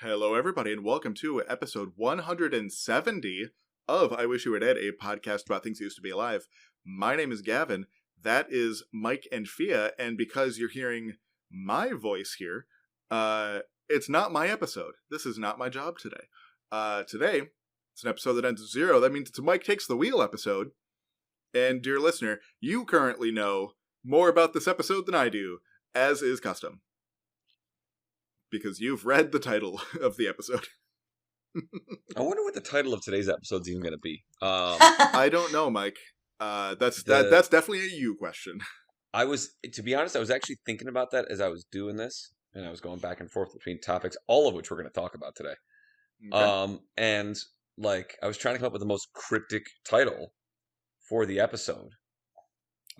Hello, everybody, and welcome to episode 170 of I Wish You Were Dead, a podcast about things that used to be alive. My name is Gavin. That is Mike and Fia, and because you're hearing my voice here, it's not my episode. This is not my job today. Today, it's an episode that ends at 0. That means it's a Mike Takes the Wheel episode. And, dear listener, you currently know more about this episode than I do, as is custom. Because you've read the title of the episode. I wonder what the title of today's episode is even going to be. I don't know, Mike. That's definitely a you question. To be honest, I was actually thinking about that as I was doing this, and I was going back and forth between topics, all of which we're going to talk about today. Okay. And I was trying to come up with the most cryptic title for the episode.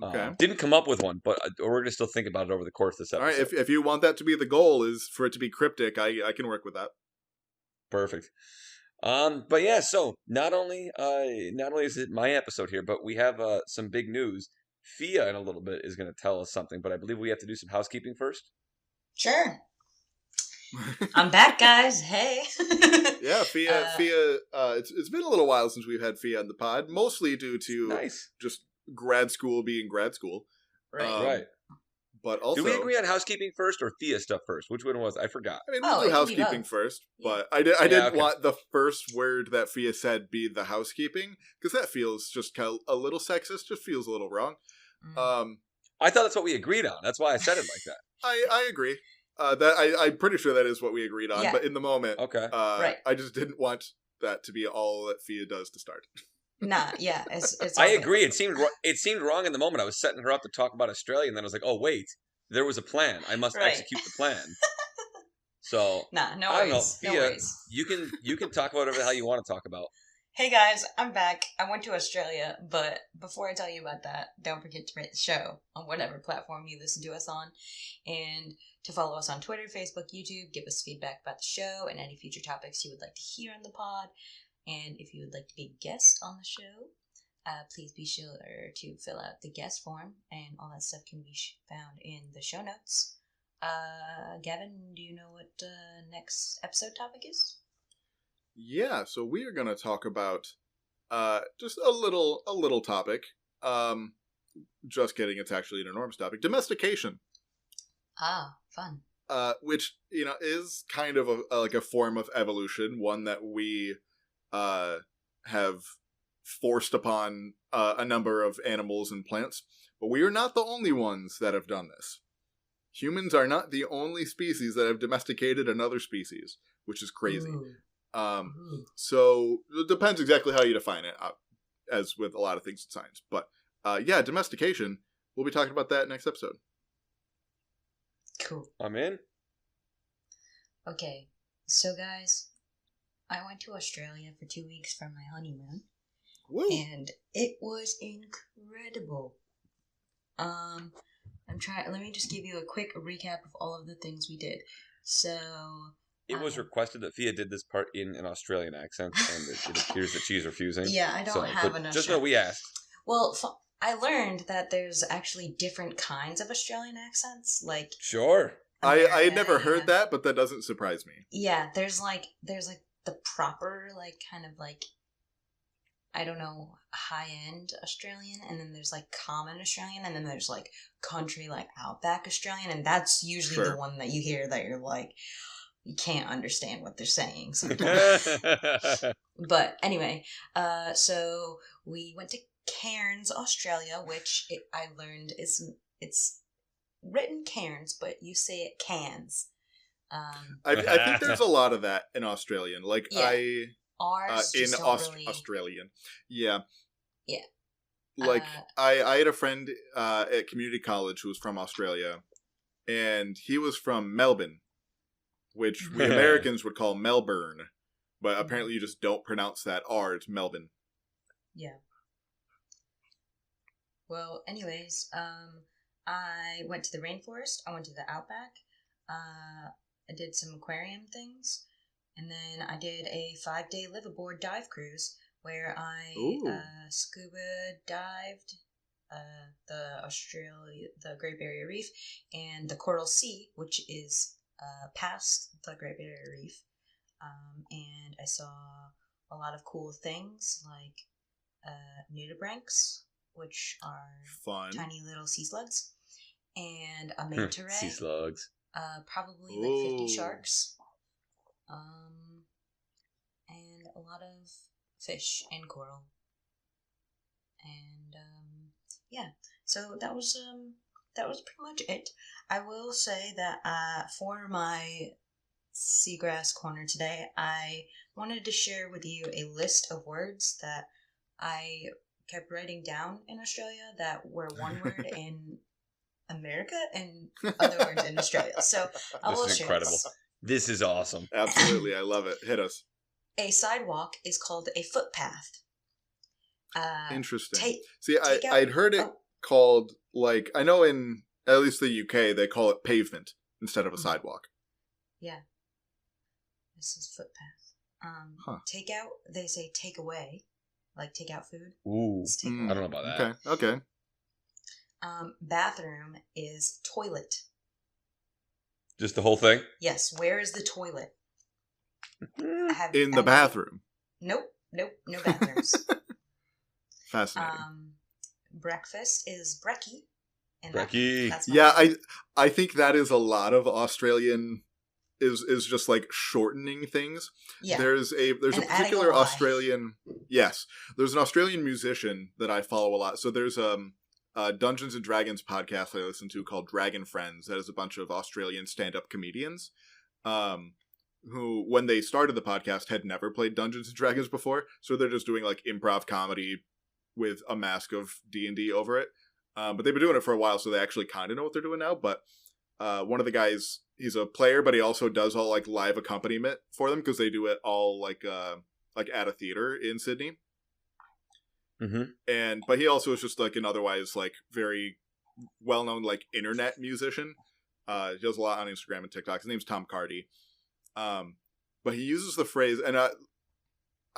Okay. Didn't come up with one, but we're going to still think about it over the course of this episode. All right, if you want that to be the goal, is for it to be cryptic, I can work with that. Perfect. But yeah, so not only is it my episode here, but we have some big news. Fia in a little bit is going to tell us something, but I believe we have to do some housekeeping first. Sure. I'm back, guys. Hey. Yeah, Fia. It's been a little while since we've had Fia on the pod, mostly due to just grad school being grad school. Right. But also, do we agree on housekeeping first or Fia stuff first? Which one was? I forgot. I mean, we'll do housekeeping first, but I didn't want the first word that Fia said be the housekeeping, because that feels just kind of a little sexist, just feels a little wrong. I thought that's what we agreed on. That's why I said it like that. I agree. I'm pretty sure that is what we agreed on, but in the moment, right. I just didn't want that to be all that Fia does to start. Nah, yeah, it's I agree. It seemed wrong in the moment. I was setting her up to talk about Australia, and then I was like, "Oh wait, there was a plan. I must execute the plan." So, no I don't worries. know. No worries. You can talk about whatever the hell you want to talk about. Hey guys, I'm back. I went to Australia, but before I tell you about that, don't forget to rate the show on whatever platform you listen to us on, and to follow us on Twitter, Facebook, YouTube. Give us feedback about the show and any future topics you would like to hear on the pod. And if you would like to be a guest on the show, please be sure to fill out the guest form, and all that stuff can be found in the show notes. Gavin, do you know what next episode topic is? Yeah, so we are going to talk about just a little topic. Just kidding, it's actually an enormous topic. Domestication. Ah, fun. Which, is kind of a form of evolution, one that we have forced upon a number of animals and plants, but we are not the only ones that have done this. Humans are not the only species that have domesticated another species, which is crazy. So it depends exactly how you define it, as with a lot of things in science. But yeah, domestication, we'll be talking about that next episode. Cool. I'm in. Okay, so guys, I went to Australia for 2 weeks for my honeymoon. Woo. And it was incredible. Let me just give you a quick recap of all of the things we did. So it was requested that Fia did this part in an Australian accent, and it appears that she's refusing. Yeah, I don't have an Australian. Just know we asked. Well, I learned that there's actually different kinds of Australian accents. Sure. I had never heard that, but that doesn't surprise me. Yeah, there's the proper, kind of I don't know, high-end Australian, and then there's common Australian, and then there's country, outback Australian, and that's usually the one that you hear that you're you can't understand what they're saying sometimes. But anyway, so we went to Cairns, Australia, which I learned it's written Cairns, but you say it Cans. I think there's a lot of that in Australian. Ours in really... Australian. Yeah. Yeah. I had a friend at community college who was from Australia, and he was from Melbourne, which we Americans would call Melbourne, but apparently you just don't pronounce that R, it's Melbourne. Yeah. Well, anyways, I went to the rainforest, I went to the outback, I did some aquarium things, and then I did a 5-day liveaboard dive cruise where I scuba dived the Great Barrier Reef and the Coral Sea, which is past the Great Barrier Reef. I saw a lot of cool things like nudibranchs, which are Fun. tiny little sea slugs, and a manta ray. Sea slugs. Probably like 50 sharks. And a lot of fish and coral. And yeah, so that was pretty much it. I will say that for my Seagrass Corner today, I wanted to share with you a list of words that I kept writing down in Australia that were one word in America and other words in Australia. So I will This is share incredible. this. This is awesome. Absolutely, I love it. Hit us. A sidewalk is called a footpath. Interesting. Take out- I'd heard it called, like, I know in at least the UK they call it pavement instead of a sidewalk. Yeah. This is footpath. Takeout, they say take away, like take out food. Ooh, It's take I away. don't know about that. Okay. Bathroom is toilet. Just the whole thing? Yes, where is the toilet? In the bathroom. Nope, no bathrooms. Fascinating. Breakfast is brekkie. And Brekkie. that's my Yeah, favorite. I think that is a lot of Australian is just like shortening things. Yeah. There's a And adding particular a Y. Australian there's an Australian musician that I follow a lot. So there's a Dungeons and Dragons podcast I listen to called Dragon Friends that is a bunch of Australian stand-up comedians who, when they started the podcast, had never played Dungeons and Dragons before. So they're just doing like improv comedy with a mask of D&D over it. But they've been doing it for a while, so they actually kind of know what they're doing now. But one of the guys, he's a player, but he also does all like live accompaniment for them because they do it all like at a theater in Sydney. Mm-hmm. But he also is just like an otherwise like very well-known like internet musician. He does a lot on Instagram and TikTok. His name's Tom Cardy. But he uses the phrase, and I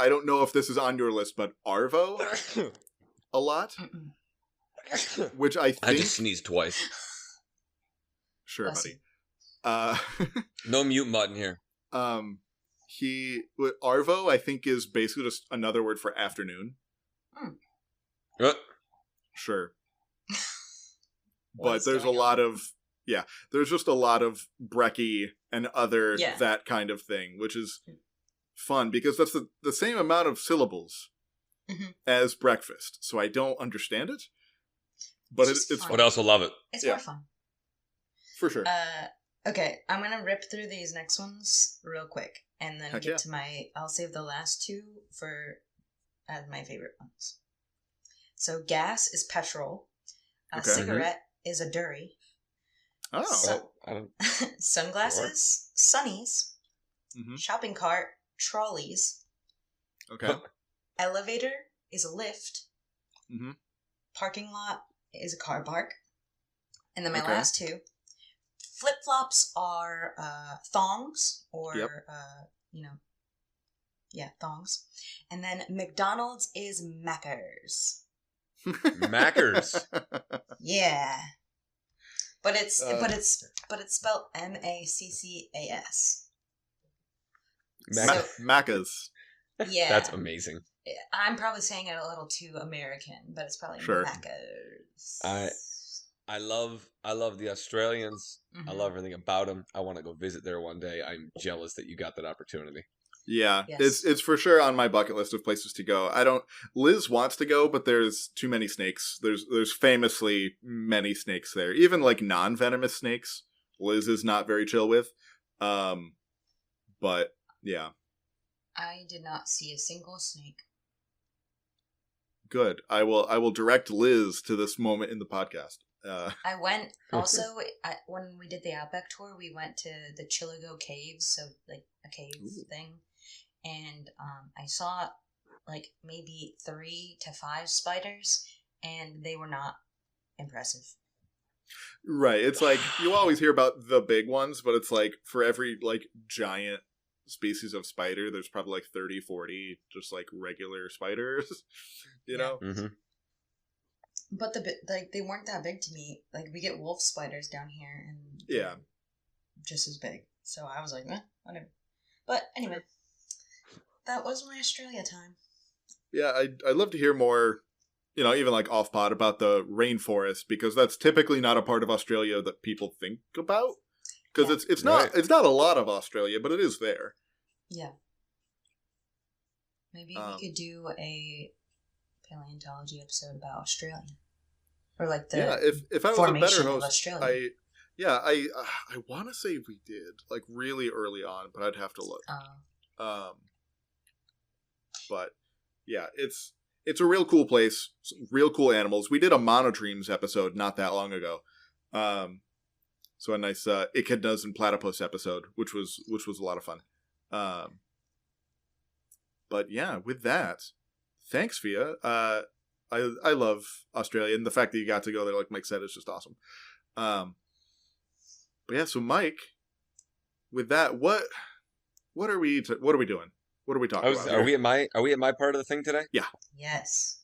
don't know if this is on your list, but Arvo a lot, which I think I just sneezed twice. sure, Bless buddy. No mute button here. Arvo I think is basically just another word for afternoon. Sure. But there's a lot of there's just a lot of brekkie and other that kind of thing, which is fun because that's the same amount of syllables as breakfast. So I don't understand it, but it's fun. fun. But I also love it. It's more fun. For sure. Okay, I'm gonna rip through these next ones real quick, and then Heck get yeah. to I'll save the last two for as my favorite ones. So gas is petrol. A Okay. cigarette is a durry. Oh. So- I don't. Sunglasses, sunnies. Mhm. Shopping cart, trolleys. Okay. Elevator is a lift. Mhm. Parking lot is a car park. And then my Okay. last two. Flip flops are thongs or thongs. And then McDonald's is Maccers. Mackers. Yeah. But it's spelled Maccas. Maccas. Yeah. That's amazing. I'm probably saying it a little too American, but it's probably Sure. Maccas. I love the Australians. I Mhm. love everything about them. I want to go visit there one day. I'm jealous that you got that opportunity. Yeah, Yes. it's for sure on my bucket list of places to go. Liz wants to go, but there's too many snakes. There's famously many snakes there. Even like non-venomous snakes, Liz is not very chill with. But yeah, I did not see a single snake. good. I will direct Liz to this moment in the podcast. I went also when we did the Outback tour. We went to the Chillago Caves, so like a cave thing, and I saw like maybe 3 to 5 spiders, and they were not impressive. Right. It's like you always hear about the big ones, but it's like for every like giant species of spider, there's probably like 30, 40 just like regular spiders, you know? Mm-hmm. But they weren't that big to me. Like we get wolf spiders down here, and Yeah. just as big. So I was like, whatever. But anyway, that was my Australia time. Yeah, I'd love to hear more, even like off pod about the rainforest, because that's typically not a part of Australia that people think about. Because Yeah. it's not a lot of Australia, but it is there. Yeah. Maybe we could do a paleontology episode about Australia. Or like the if I was a better formation of host, Australia. I want to say we did, like really early on, but I'd have to look. But yeah, it's a real cool place, real cool animals. We did a monotremes episode not that long ago. So a nice echidnas and platypus episode, which was a lot of fun. But yeah, with that, thanks, Fia. I love Australia, and the fact that you got to go there, like Mike said, is just awesome. But yeah, so Mike, with that, what are we doing? What are we talking about? Are we at my part of the thing today? Yeah. Yes.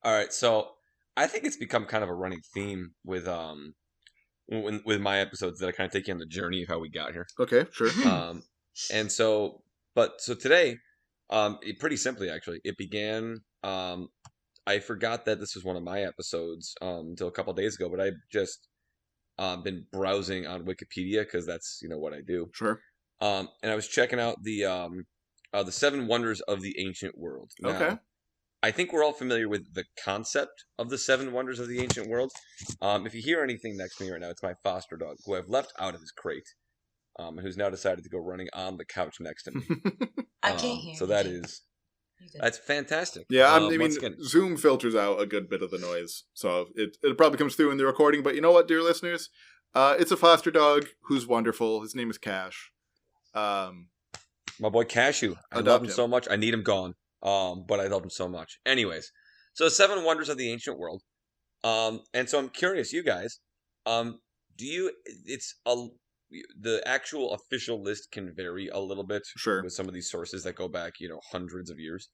All right. So I think it's become kind of a running theme with my episodes that I kind of take you on the journey of how we got here. Okay, sure. And so today, pretty simply actually, it began. I forgot that this was one of my episodes until a couple days ago, but I just been browsing on Wikipedia because that's what I do. Sure. And I was checking out the 7 Wonders of the Ancient World. Now, okay. I think we're all familiar with the concept of the 7 Wonders of the Ancient World. If you hear anything next to me right now, it's my foster dog, who I've left out of his crate, and who's now decided to go running on the couch next to me. I can't hear. So that's fantastic. Yeah, I mean, Zoom filters out a good bit of the noise, so it probably comes through in the recording. But you know what, dear listeners, it's a foster dog who's wonderful. His name is Cash. My boy Cashew. I love him so much. I need him gone. But I love him so much. Anyways, so 7 Wonders of the Ancient World. And so I'm curious, you guys, the actual official list can vary a little bit. Sure. With some of these sources that go back, hundreds of years.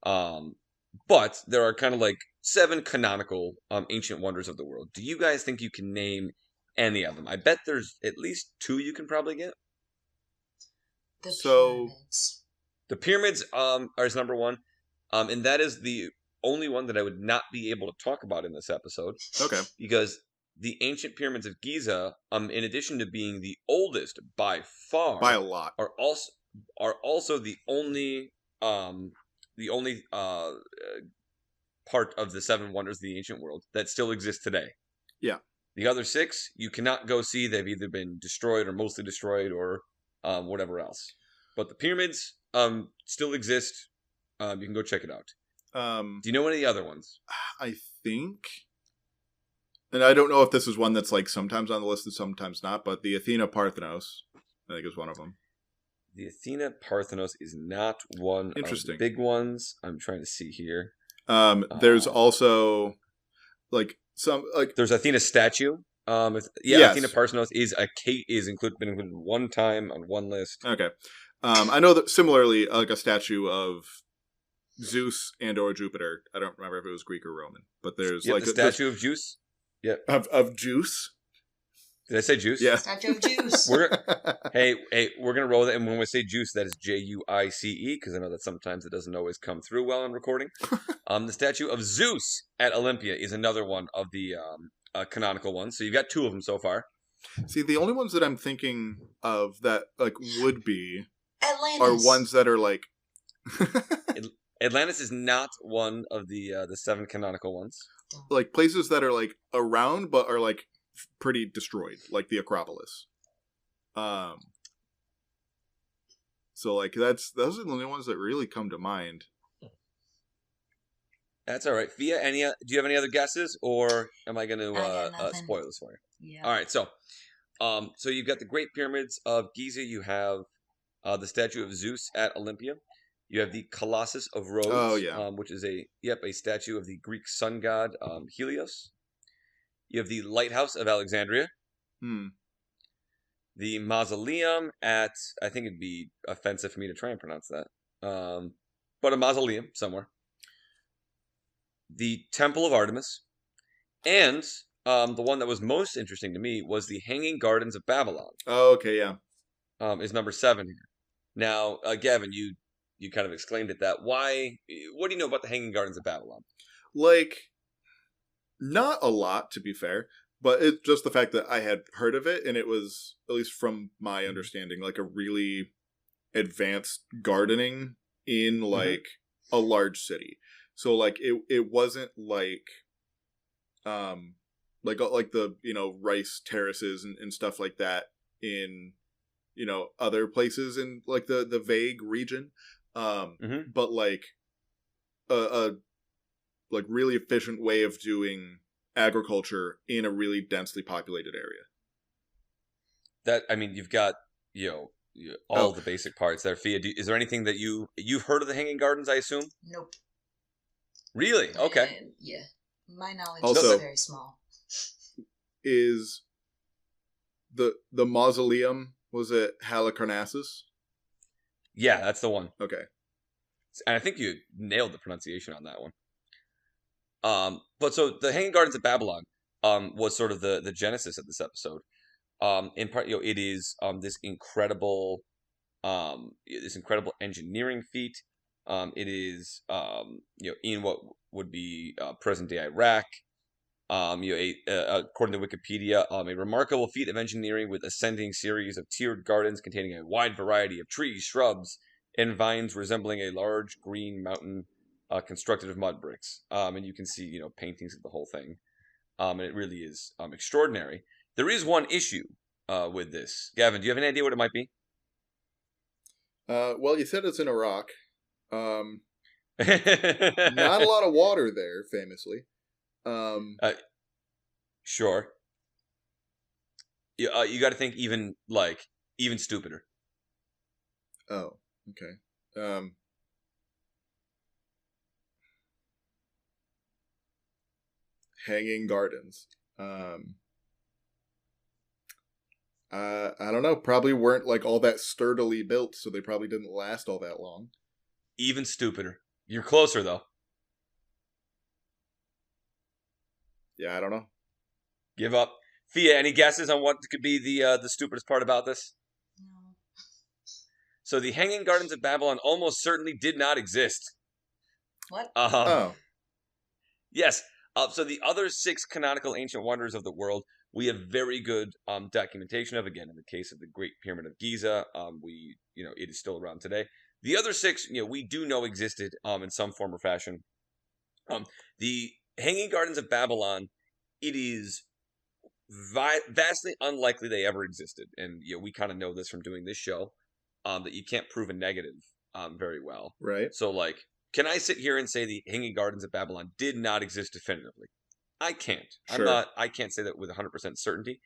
But there are kind of like 7 canonical ancient wonders of the world. Do you guys think you can name any of them? I bet there's at least 2 you can probably get. Pyramids. The pyramids is number 1, and that is the only one that I would not be able to talk about in this episode. Okay. Because the ancient pyramids of Giza, in addition to being the oldest by far, by a lot, are also the only part of the 7 Wonders of the Ancient World that still exists today. Yeah. The other 6 you cannot go see; they've either been destroyed or mostly destroyed or whatever else. But the pyramids still exist. You can go check it out. Do you know any of the other ones? I think, and I don't know if this is one that's like sometimes on the list and sometimes not, but the Athena Parthenos, I think, is one of them. The Athena Parthenos is not one of the big ones. I'm trying to see here. There's also like there's Athena statue. Yes. Athena Parthenos been included one time on one list. Okay. I know that similarly, like a statue of Zeus and or Jupiter. I don't remember if it was Greek or Roman, but there's like the statue of Zeus. Yeah. Of Juice. Did I say juice? Yeah. Statue of Juice. We're gonna roll that, and when we say juice, that is Juice, because I know that sometimes it doesn't always come through well in recording. The statue of Zeus at Olympia is another one of the canonical ones. So you've got 2 of them so far. See, the only ones that I'm thinking of that like would be Atlantis are ones that are like Atlantis is not one of the 7 canonical ones. Like places that are like around but are like pretty destroyed, like the Acropolis. So like those are the only ones that really come to mind. That's all right. Fia, do you have any other guesses, or am I going to spoil this for you? Yeah. All right. So you've got the Great Pyramids of Giza. You have the statue of Zeus at Olympia. You have the Colossus of Rhodes. Oh, yeah. Which is a statue of the Greek sun god Helios. You have the Lighthouse of Alexandria. The mausoleum at, I think it'd be offensive for me to try and pronounce that, but a mausoleum somewhere. The Temple of Artemis, and the one that was most interesting to me was the Hanging Gardens of Babylon. Oh, okay, yeah. Is number 7 here. Now, Gavin, you you kind of exclaimed at that. Why? What do you know about the Hanging Gardens of Babylon? Like, not a lot, to be fair, but it's just the fact that I had heard of it, and it was, at least from my understanding, like a really advanced gardening in like a large city. So like it wasn't like like the, you know, rice terraces and stuff like that in, you know, other places in like the vague region, but like a like really efficient way of doing agriculture in a really densely populated area. That, I mean, you've got, you know, all the basic parts there. Fia, is there anything that you've heard of the Hanging Gardens, I assume? Nope. Really? Okay. Yeah. My knowledge Also, is very small. Is the mausoleum, was it Halicarnassus? Yeah, that's the one. Okay. And I think you nailed the pronunciation on that one. But so the Hanging Gardens of Babylon was sort of the genesis of this episode. In part, you know, it is this incredible engineering feat. It is you know, in what would be present day Iraq. You know, according to Wikipedia, a remarkable feat of engineering with ascending series of tiered gardens containing a wide variety of trees, shrubs, and vines resembling a large green mountain constructed of mud bricks. And you can see, you know, paintings of the whole thing. And it really is extraordinary. There is one issue with this. Gavin, do you have any idea what it might be? Well, you said it's in Iraq. Not a lot of water there, famously. Sure. You got to think even stupider. Oh, okay. Hanging Gardens. I don't know. Probably weren't like all that sturdily built, so they probably didn't last all that long. Even stupider. You're closer though. Yeah, I don't know. Give up. Fia, any guesses on what could be the stupidest part about this? No. So the Hanging Gardens of Babylon almost certainly did not exist. What? Oh. Yes. So the other 6 canonical ancient wonders of the world, we have very good documentation of. Again, in the case of the Great Pyramid of Giza, it is still around today. The other 6, we do know existed in some form or fashion. The Hanging Gardens of Babylon, it is vastly unlikely they ever existed, and we kind of know this from doing this show, that you can't prove a negative very well. Right. So, like, can I sit here and say the Hanging Gardens of Babylon did not exist definitively? I can't. Sure. I can't say that with 100% certainty.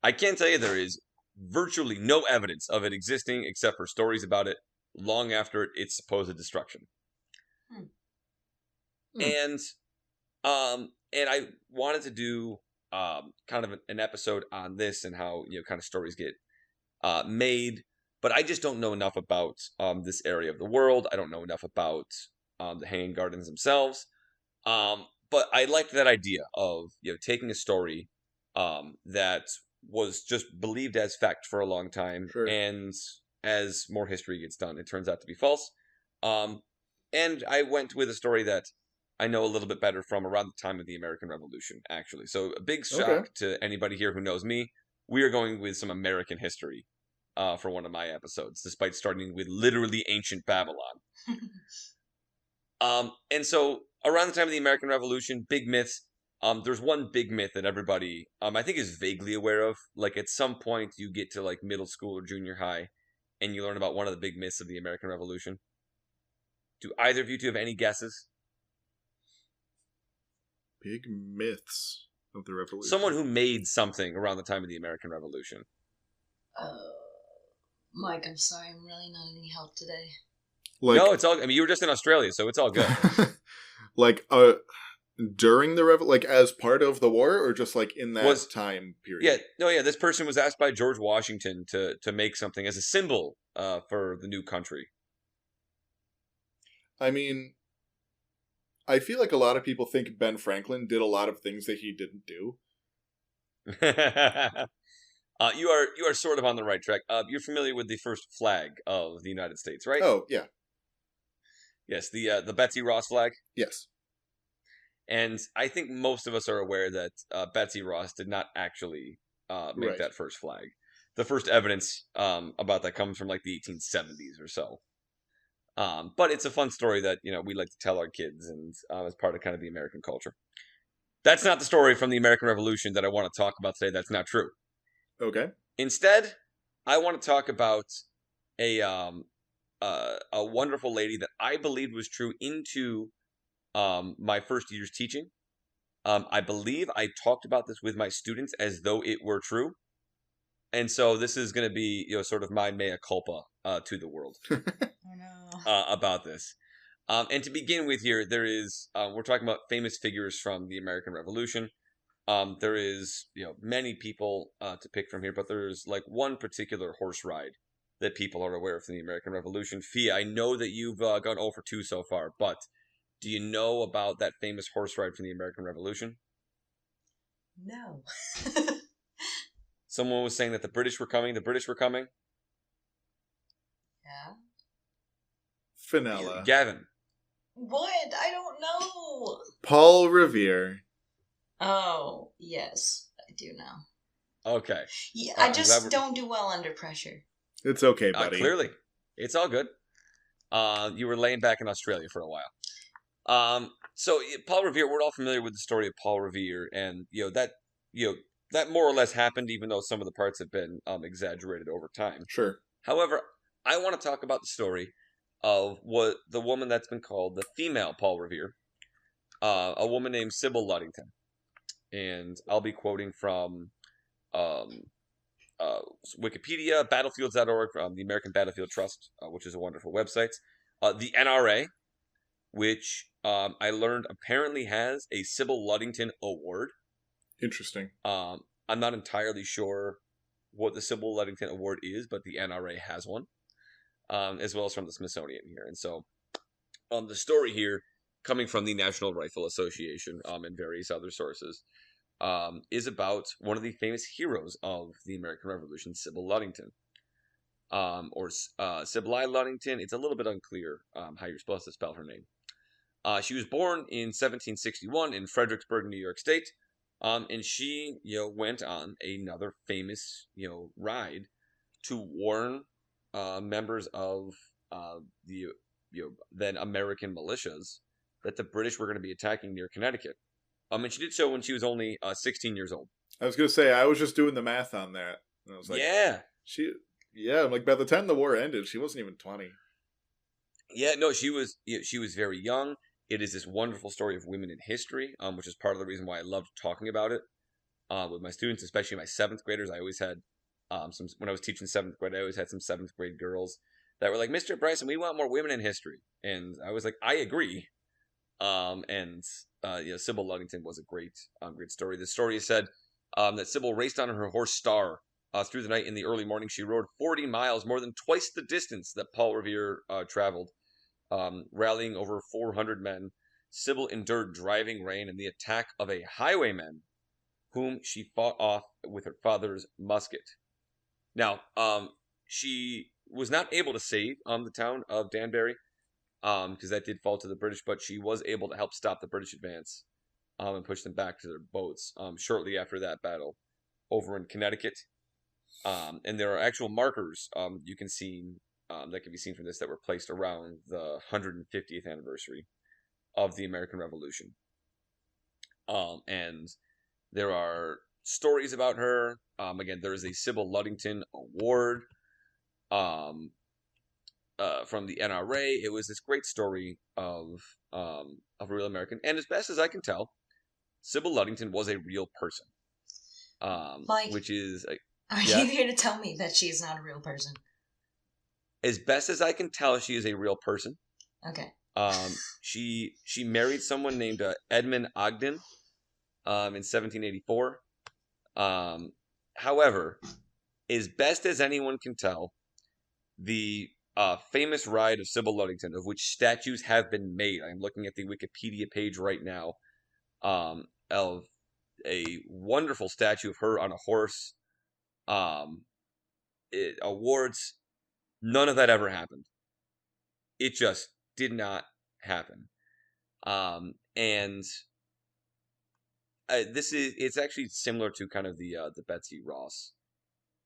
I can tell you there is virtually no evidence of it existing except for stories about it long after its supposed destruction. And I wanted to do kind of an episode on this and how kind of stories get made, but I just don't know enough about this area of the world. I don't know enough about the Hanging Gardens themselves. But I liked that idea of taking a story that was just believed as fact for a long time, Sure. and as more history gets done, it turns out to be false. And I went with a story that I know a little bit better from around the time of the American Revolution, actually. So a big shock to anybody here who knows me. We are going with some American history for one of my episodes, despite starting with literally ancient Babylon. And so around the time of the American Revolution, big myths. There's one big myth that everybody, I think, is vaguely aware of. Like, at some point, you get to like middle school or junior high, and you learn about one of the big myths of the American Revolution. Do either of you two have any guesses? Big myths of the revolution. Someone who made something around the time of the American Revolution. Mike, I'm sorry, I'm really not any help today. Like, no, it's all. I mean, you were just in Australia, so it's all good. Like, during the like as part of the war, or just like in that time period? Yeah, this person was asked by George Washington to make something as a symbol for the new country. I mean, I feel like a lot of people think Ben Franklin did a lot of things that he didn't do. You are sort of on the right track. You're familiar with the first flag of the United States, right? Oh, yeah. Yes, the Betsy Ross flag. Yes. And I think most of us are aware that Betsy Ross did not actually make Right. that first flag. The first evidence about that comes from like the 1870s or so. But it's a fun story that we like to tell our kids, and as part of kind of the American culture. That's not the story from the American Revolution that I want to talk about today. That's not true. Okay. Instead, I want to talk about a wonderful lady that I believed was true into my first year's teaching. I believe I talked about this with my students as though it were true. And so this is going to be, sort of my mea culpa to the world Oh no. about this. And to begin with here, there is, we're talking about famous figures from the American Revolution. There is, many people to pick from here, but there's like one particular horse ride that people are aware of from the American Revolution. Fia, I know that you've gone over 2 so far, but do you know about that famous horse ride from the American Revolution? No. Someone was saying that the British were coming. The British were coming. Yeah. Fenella. Gavin. What? I don't know. Paul Revere. Oh, yes, I do know. Okay. Yeah, I'm I glad just we're- don't do well under pressure. It's okay, buddy. Clearly. It's all good. You were laying back in Australia for a while. So Paul Revere, we're all familiar with the story of Paul Revere, and that more or less happened, even though some of the parts have been exaggerated over time. Sure. However, I want to talk about the story of what the woman that's been called the female Paul Revere, a woman named Sybil Ludington, and I'll be quoting from Wikipedia, Battlefields.org, the American Battlefield Trust, which is a wonderful website, the NRA, which I learned apparently has a Sybil Ludington Award. Interesting. I'm not entirely sure what the Sybil Ludington Award is, but the NRA has one, as well as from the Smithsonian here. And so the story here, coming from the National Rifle Association and various other sources, is about one of the famous heroes of the American Revolution, Sybil Ludington. Or Sybil Ludington. It's a little bit unclear how you're supposed to spell her name. She was born in 1761 in Fredericksburg, New York State. And she, went on another famous, ride to warn members of the, then American militias that the British were going to be attacking near Connecticut. And she did so when she was only 16 years old. I was going to say, I was just doing the math on that. And I was like, I'm like, by the time the war ended, she wasn't even 20. Yeah, no, she was very young. It is this wonderful story of women in history, which is part of the reason why I loved talking about it with my students, especially my 7th graders. I always had when I was teaching 7th grade, I always had some 7th grade girls that were like, Mr. Bryson, we want more women in history. And I was like, I agree. Sybil Ludington was a great story. The story is said that Sybil raced on her horse Star through the night. In the early morning, she rode 40 miles, more than twice the distance that Paul Revere traveled. Rallying over 400 men, Sybil endured driving rain and the attack of a highwayman whom she fought off with her father's musket. Now, she was not able to save the town of Danbury, because that did fall to the British, but she was able to help stop the British advance and push them back to their boats shortly after that battle over in Connecticut. And there are actual markers you can see that can be seen from this that were placed around the 150th anniversary of the American Revolution. And there are stories about her. Again, there is a Sybil Ludington Award from the NRA. It was this great story of a real American. And as best as I can tell, Sybil Ludington was a real person. Mike, which is... Are you here to tell me that she's not a real person? As best as I can tell, she is a real person. Okay. She married someone named Edmund Ogden in 1784. However, as best as anyone can tell, the famous ride of Sybil Ludington, of which statues have been made, I'm looking at the Wikipedia page right now, of a wonderful statue of her on a horse, awards. None of that ever happened. It just did not happen. And it's actually similar to kind of the Betsy Ross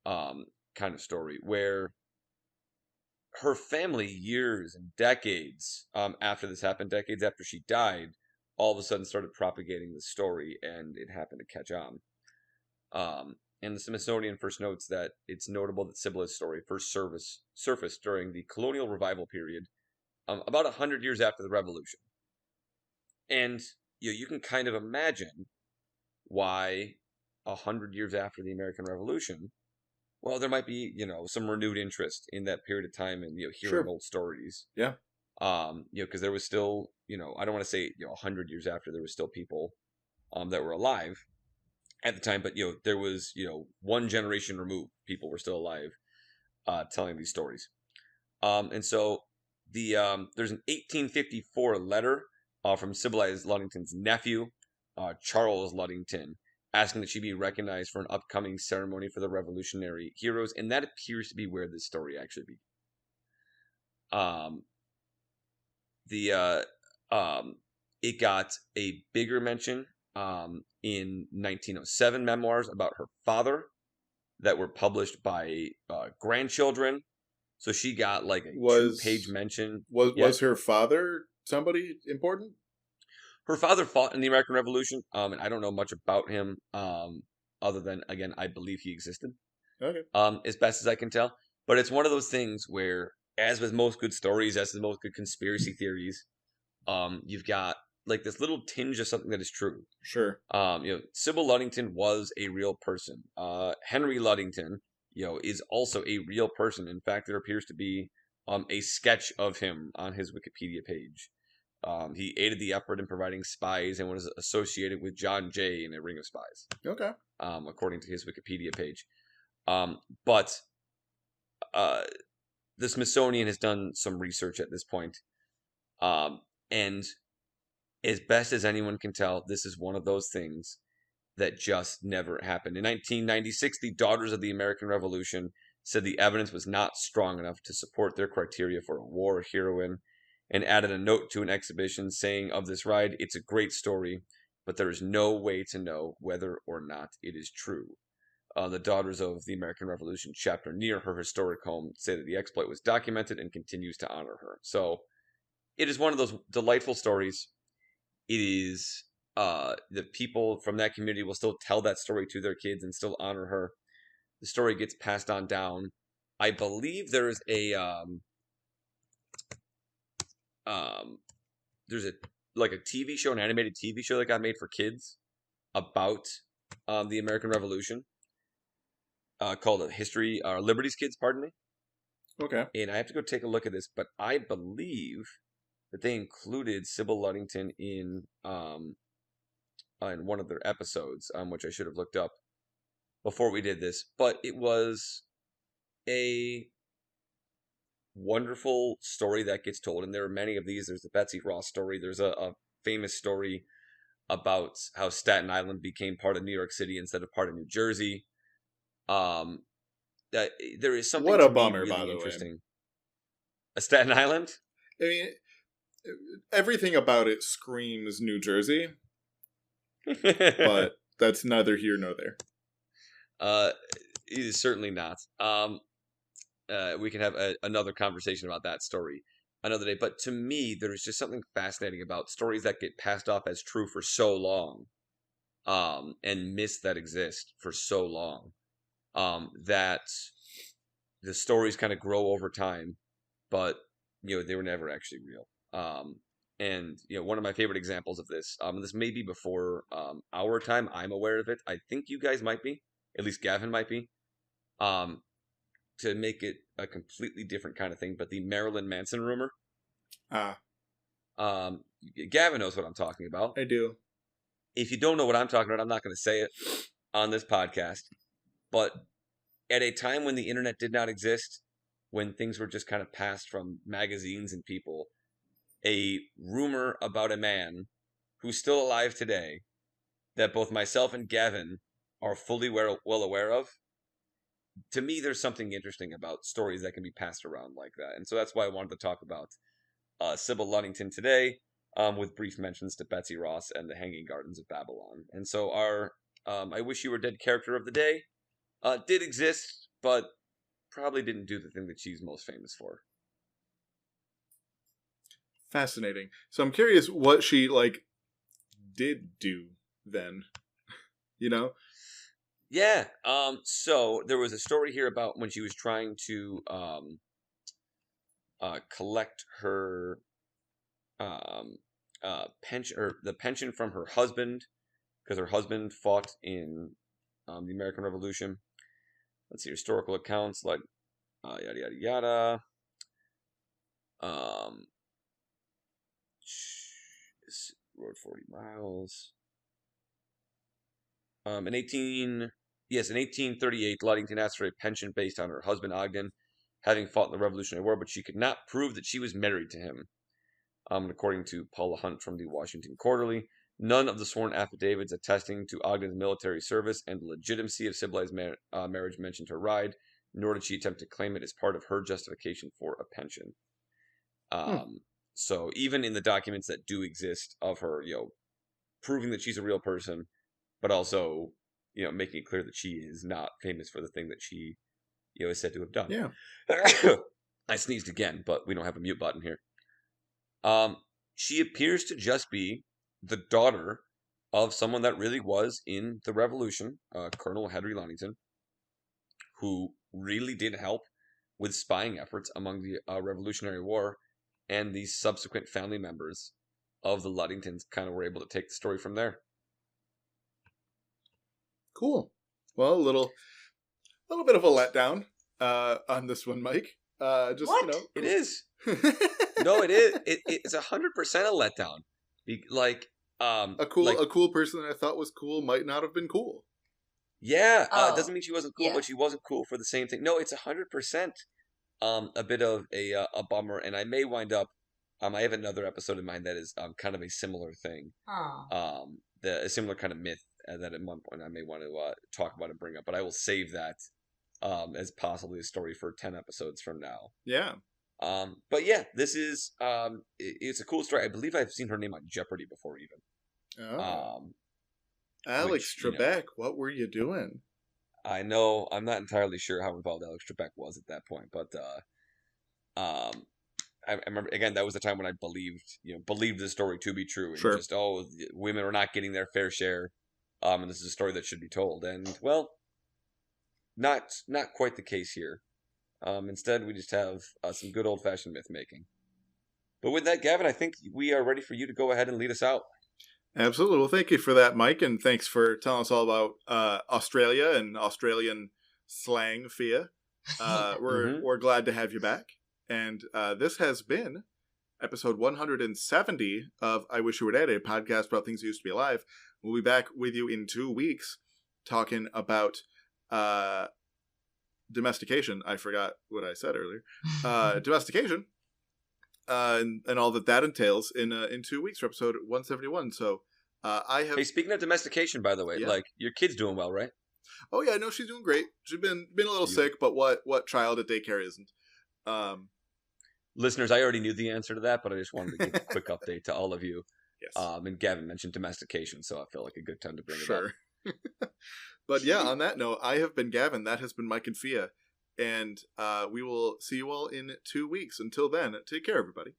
kind of story, where her family, years and decades after this happened, decades after she died, all of a sudden started propagating the story, and it happened to catch on. And the Smithsonian first notes that it's notable that Sibylla's story first surfaced during the colonial revival period, about 100 years after the Revolution. And you can kind of imagine why 100 years after the American Revolution, well, there might be, some renewed interest in that period of time and, hearing Sure. old stories. Yeah. Because there was still, I don't want to say, 100 years after, there was still people that were alive at the time, but, there was, one generation removed, people were still alive telling these stories. And so there's an 1854 letter from Sybylla Ludington's nephew, Charles Ludington, asking that she be recognized for an upcoming ceremony for the Revolutionary heroes, and that appears to be where this story actually began. It got a bigger mention in 1907 memoirs about her father that were published by Grandchildren. So she got like a 2-page mention. Was her father somebody important? Her father fought in the American Revolution, and I don't know much about him, other than, again, I believe he existed. Okay. As best as I can tell. But it's one of those things where, as with most good stories, as with most good conspiracy theories, you've got like this little tinge of something that is true. Sure. Sybil Ludington was a real person. Henry Ludington, is also a real person. In fact, there appears to be a sketch of him on his Wikipedia page. He aided the effort in providing spies and was associated with John Jay in A Ring of Spies. Okay. According to his Wikipedia page. But the Smithsonian has done some research at this point. And as best as anyone can tell, this is one of those things that just never happened. In 1996, the Daughters of the American Revolution said the evidence was not strong enough to support their criteria for a war heroine, and added a note to an exhibition saying of this ride, "It's a great story, but there is no way to know whether or not it is true." The Daughters of the American Revolution chapter near her historic home say that the exploit was documented and continues to honor her. So it is one of those delightful stories. It is the people from that community will still tell that story to their kids and still honor her. The story gets passed on down. I believe there is a there's a TV show, an animated TV show that got made for kids about the American Revolution, called Liberty's Kids, pardon me. Okay. And I have to go take a look at this, but I believe that they included Sybil Ludington in one of their episodes, which I should have looked up before we did this. But it was a wonderful story that gets told, and there are many of these. There's the Betsy Ross story. There's a famous story about how Staten Island became part of New York City instead of part of New Jersey. That there is something what a to bummer, me really by the interesting. way. A Staten Island? I mean, everything about it screams New Jersey, but that's neither here nor there. It is certainly not. We can have another conversation about that story another day. But to me, there is just something fascinating about stories that get passed off as true for so long, and myths that exist for so long, that the stories kind of grow over time, but they were never actually real. And one of my favorite examples of this, this may be before our time. I'm aware of it. I think you guys might be. At least Gavin might be. To make it a completely different kind of thing, but the Marilyn Manson rumor. Gavin knows what I'm talking about. I do. If you don't know what I'm talking about, I'm not going to say it on this podcast. But at a time when the internet did not exist, when things were just kind of passed from magazines and people, a rumor about a man who's still alive today that both myself and Gavin are fully well aware of. To me, there's something interesting about stories that can be passed around like that. And so that's why I wanted to talk about Sybil Ludington today, with brief mentions to Betsy Ross and the Hanging Gardens of Babylon. And so our I Wish You Were Dead character of the day did exist, but probably didn't do the thing that she's most famous for. Fascinating. So I'm curious what she, like, did do then, you know? Yeah. So there was a story here about when she was trying to collect her pension, or the pension from her husband, because her husband fought in the American Revolution. Let's see, historical accounts, like yada yada yada. Rode 40 miles. In 1838, Ludington asked for a pension based on her husband Ogden having fought in the Revolutionary War, but she could not prove that she was married to him. According to Paula Hunt from the Washington Quarterly, none of the sworn affidavits attesting to Ogden's military service and the legitimacy of civilized marriage mentioned her ride, nor did she attempt to claim it as part of her justification for a pension. So even in the documents that do exist of her, proving that she's a real person, but also, making it clear that she is not famous for the thing that she, is said to have done. Yeah. I sneezed again, but we don't have a mute button here. She appears to just be the daughter of someone that really was in the Revolution, Colonel Henry Ludington, who really did help with spying efforts among the Revolutionary War, and the subsequent family members of the Ludingtons kind of were able to take the story from there. Cool. Well, a little bit of a letdown on this one, Mike. Just What? It is. No, it is. It's 100% a letdown. A cool person that I thought was cool might not have been cool. Yeah, it doesn't mean she wasn't cool, Yeah. but she wasn't cool for the same thing. No, it's 100% a bit of a bummer, and I may wind up. I have another episode in mind that is kind of a similar thing. Oh. A similar kind of myth that at one point I may want to talk about and bring up, but I will save that as possibly a story for 10 episodes from now. Yeah. But yeah, this is it's a cool story. I believe I've seen her name on Jeopardy before, even. Oh. Alex Trebek, what were you doing? I know I'm not entirely sure how involved Alex Trebek was at that point, but I remember, again, that was the time when I believed the story to be true, and Sure. just women are not getting their fair share, and this is a story that should be told, and well, not quite the case here. Instead, we just have some good old fashioned myth making. But with that, Gavin, I think we are ready for you to go ahead and lead us out. Absolutely. Well, thank you for that, Mike, and thanks for telling us all about Australia and Australian slang, Fia. We're glad to have you back. And this has been episode 170 of I Wish You Were Dead, a podcast about things that used to be alive. We'll be back with you in 2 weeks talking about domestication. I forgot what I said earlier. Domestication. And all that entails in 2 weeks for episode 171. So I have. Hey, speaking of domestication, by the way, Yeah. your kid's doing well, right? Oh yeah, no, she's doing great. She's been a little sick, but what child at daycare isn't? Listeners, I already knew the answer to that, but I just wanted to give a quick update to all of you. Yes. And Gavin mentioned domestication, so I feel like a good time to bring it Sure. But yeah, on that note, I have been Gavin. That has been Mike and Fia, and we will see you all in 2 weeks. Until then, take care, everybody.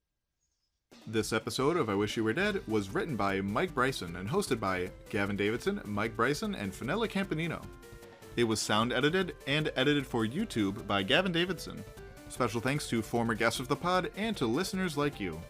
This episode of I Wish You Were Dead was written by Mike Bryson and hosted by Gavin Davidson, Mike Bryson, and Fenella Campanino. It was sound edited and edited for YouTube by Gavin Davidson. Special thanks to former guests of the pod and to listeners like you.